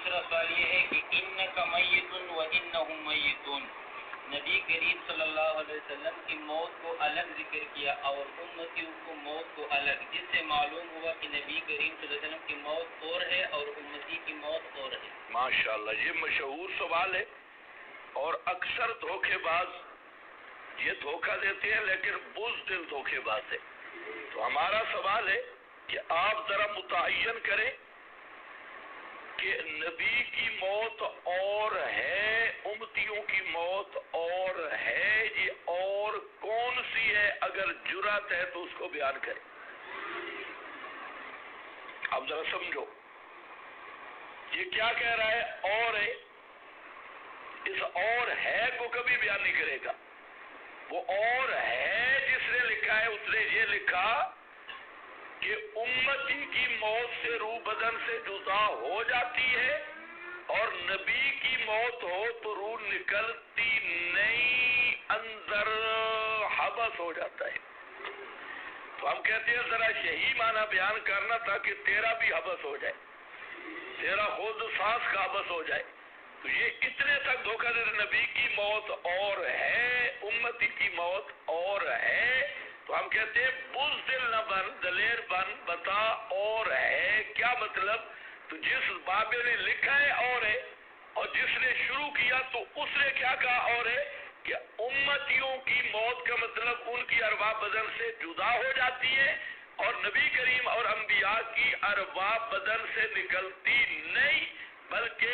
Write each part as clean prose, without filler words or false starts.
دوسرا سوال یہ ہے کہ انک میت و انہم میتون، نبی کریم صلی اللہ علیہ وسلم کی موت کو الگ ذکر کیا اور امتیوں کو موت کو الگ، جس سے معلوم ہوا کہ نبی کریم صلی اللہ علیہ وسلم کی موت اور ہے اور امتی کی موت اور ہے۔ ماشاءاللہ، یہ مشہور سوال ہے اور اکثر دھوکے باز یہ دھوکہ دیتے ہیں، لیکن بزدل دھوکے باز ہے۔ تو ہمارا سوال ہے کہ آپ ذرا متعین کریں کہ نبی کی موت اور ہے، امتیوں کی موت اور ہے، یہ اور کون سی ہے؟ اگر جرأت ہے تو اس کو بیان کریں۔ اب ذرا سمجھو یہ کیا کہہ رہا ہے؟ اور ہے، اس اور ہے کو کبھی بیان نہیں کرے گا۔ وہ اور ہے جس نے لکھا ہے اس نے یہ لکھا کہ امتی کی موت سے روح بدن سے جدا ہو جاتی ہے، اور نبی کی موت ہو تو روح نکلتی نہیں، اندر حبس ہو جاتا ہے۔ تو ہم کہتے ہیں ذرا یہی معنی بیان کرنا تاکہ تیرا بھی حبس ہو جائے، تیرا خود سانس کا حبس ہو جائے۔ تو یہ اتنے تک دھوکہ دے، نبی کی موت اور ہے، امتی کی موت اور ہے۔ تو ہم کہتے ہیں بزدل نہ بن، دلیر بن، بتا اور ہے کیا مطلب؟ تو جس بابے نے لکھا ہے اور ہے، اور جس نے شروع کیا تو اس نے کیا کہا اور ہے؟ کہ امتیوں کی موت کا مطلب ان کی ارواح بدن سے جدا ہو جاتی ہے، اور نبی کریم اور انبیاء کی ارواح بدن سے نکلتی نہیں بلکہ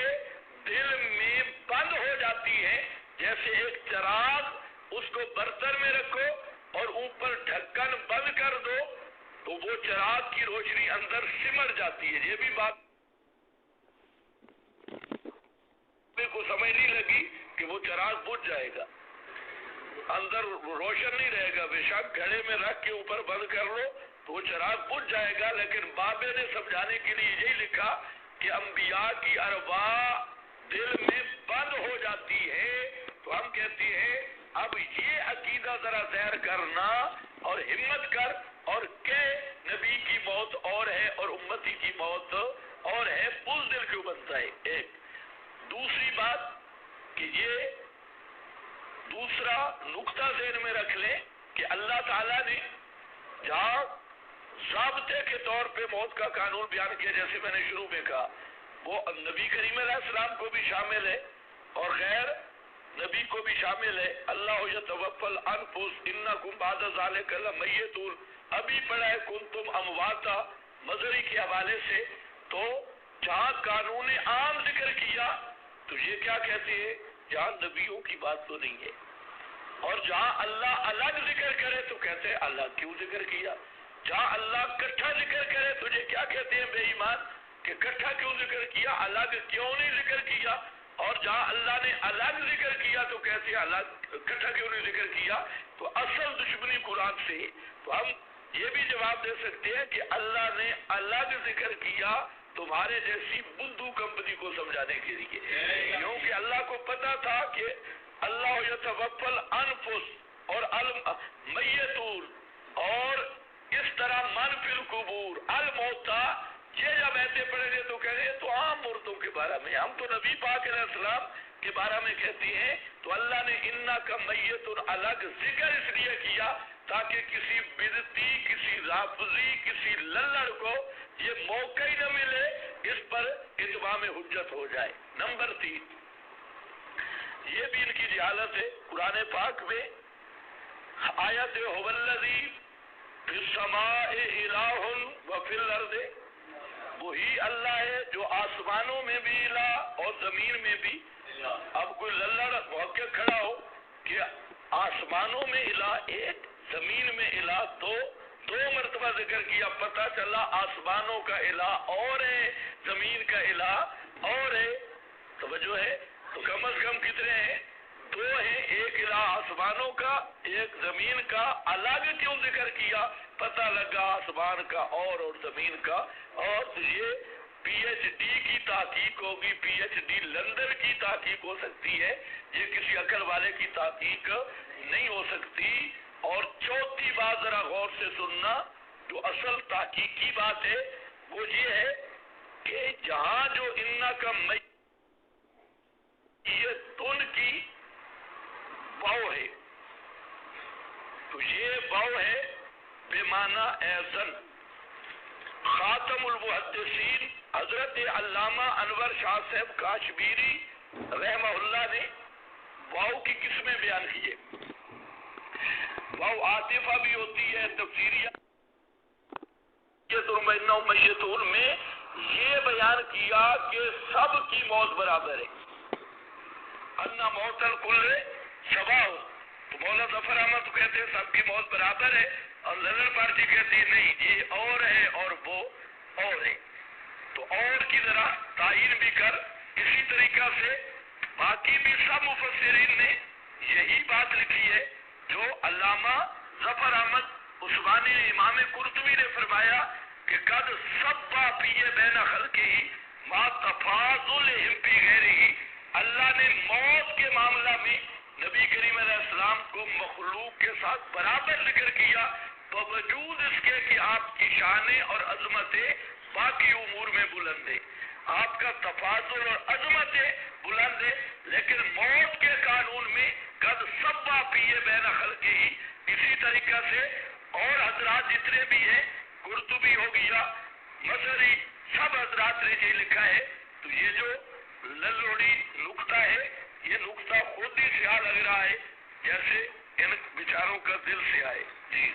دل میں بند ہو جاتی ہے۔ جیسے ایک چراغ، اس کو برتن میں رکھو اور اوپر ڈھکن بند کر دو تو وہ چراغ کی روشنی اندر سمر جاتی ہے۔ یہ بھی بات کو سمجھ نہیں لگی کہ وہ چراغ بجھ جائے گا، اندر روشن نہیں رہے گا، بے شک گھڑے میں رکھ کے اوپر بند کر لو تو وہ چراغ بجھ جائے گا۔ لیکن بابے نے سمجھانے کے لیے یہی لکھا کہ انبیاء کی ارواح دل میں بند ہو جاتی ہے۔ تو ہم کہتے ہیں اب یہ عقیدہ ذرا ظاہر کرنا اور ہمت کر اور کہ نبی کی موت اور ہے اور امتی کی موت اور ہے، بزدل کیوں بنتا ہے؟ ایک دوسری بات کہ یہ دوسرا نقطہ ذہن میں رکھ لیں کہ اللہ تعالیٰ نے جہاں ضابطے کے طور پہ موت کا قانون بیان کیا، جیسے میں نے شروع میں کہا، وہ نبی کریم علیہ السلام کو بھی شامل ہے اور غیر نبی کو بھی شامل ہے۔ اللہ یتوفی الانفس انکم بعد ذلک لمیتون، ابھی پڑھا ہے کنتم امواتا مظہری کے حوالے سے۔ تو جہاں قانون عام ذکر کیا تو یہ کیا کہتے ہیں؟ جہاں نبیوں کی بات تو نہیں ہے، اور جہاں اللہ الگ ذکر کرے تو کہتے ہیں الگ کیوں ذکر کیا؟ جہاں اللہ کٹھا ذکر کرے تجھے کیا کہتے ہیں؟ بے ایمان، کہ کٹھا کیوں ذکر کیا، الگ کیوں نہیں ذکر کیا؟ اور جہاں اللہ نے الگ ذکر کیا تو کہتے ہیں الگ کٹھا کیوں نہیں ذکر کیا؟ تو اصل دشمنی قرآن سے۔ تو ہم یہ بھی جواب دے سکتے ہیں کہ اللہ نے الگ ذکر کیا تمہارے جیسی بدھو کمپنی کو سمجھانے کے لیے، کیونکہ اللہ کو پتا تھا کہ اللہ یتوفی الانفس اور المیتون اور اس طرح من فی القبور الموتا، یہ جب ایسے پڑھیں گے تو کہیں گے تو عام مردوں کے بارے میں، ہم تو نبی پاک علیہ السلام کے بارے میں کہتے ہیں۔ تو اللہ نے انکا میتون الگ ذکر اس لیے کیا تاکہ کسی بدعتی، کسی رافضی، کسی للڑ کو یہ موقع ہی نہ ملے اس پر اتمام حجت ہو جائے۔ نمبر 3، یہ بھی ان کی جہالت ہے۔ قرآن پاک میں آیت هو الذی فی السماء الہ وفی الارض، وہی اللہ ہے جو آسمانوں میں بھی الہ اور زمین میں بھی۔ اب کوئی للڑ محقق کھڑا ہو کہ آسمانوں میں الہ ایک، زمین میں الہ دو مرتبہ ذکر کیا، پتہ چلا آسمانوں کا الہ اور ہے، زمین کا الہ اور ہے۔ توجہ ہے؟ تو کم از کم کتنے ہیں؟ 2 ہیں، ایک الہ آسمانوں کا، ایک زمین کا۔ الگ کیوں ذکر کیا؟ پتہ لگا آسمان کا اور زمین کا۔ اور یہ پی ایچ ڈی کی تحقیق ہوگی، پی ایچ ڈی لندن کی تحقیق ہو سکتی ہے، یہ کسی عقل والے کی تحقیق نہیں ہو سکتی۔ اور چوتھی بات ذرا غور سے سننا، جو اصل تحقیقی بات ہے وہ یہ ہے کہ جہاں جو انا کا میتون کی واو ہے، تو یہ واو ہے بے معنی ایزن۔ خاتم المحدثین حضرت علامہ انور شاہ صاحب کاشمیری رحمہ اللہ نے واو کی قسمیں بیان کی ہے۔ واو عاطفہ بھی ہوتی ہے، تفسیریہ میتون میں یہ بیان کیا کہ سب کی موت برابر ہے، انا موت الکل سواء۔ تو مولانا ظفر احمد کہتے ہیں سب کی موت برابر ہے، اور نظر پارٹی کہتی ہے نہیں یہ اور ہے اور وہ اور ہے۔ تو اور کی ذرا تعین بھی کر، اسی طریقہ سے باقی بھی سب مفسرین نے یہی بات لکھی ہے جو علامہ ظفر احمد عثمانی امام قرطبی نے فرمایا کہ قد سبا پیے بین خلقہ ما تفاضلہم فی غیرہ۔ اللہ نے موت کے معاملہ میں نبی کریم علیہ السلام کو مخلوق کے ساتھ برابر ذکر کیا، باوجود اس کے کہ آپ کی شانیں اور عظمتیں باقی امور میں بلند ہے، آپ کا تفاضل اور عظمت بلند ہے، لیکن موت کے قانون میں قد سبا پیے بین خلقہ۔ اسی طریقہ سے اور حضرات جتنے بھی ہیں، قرطبی ہو گیا، مصری، سب حضرات نے یہ لکھا ہے۔ تو یہ جو للوڑی نقطہ ہے، یہ نقطہ خود ہی سیاہ لگ رہا ہے جیسے ان بیچاروں کا دل سے آئے۔ جی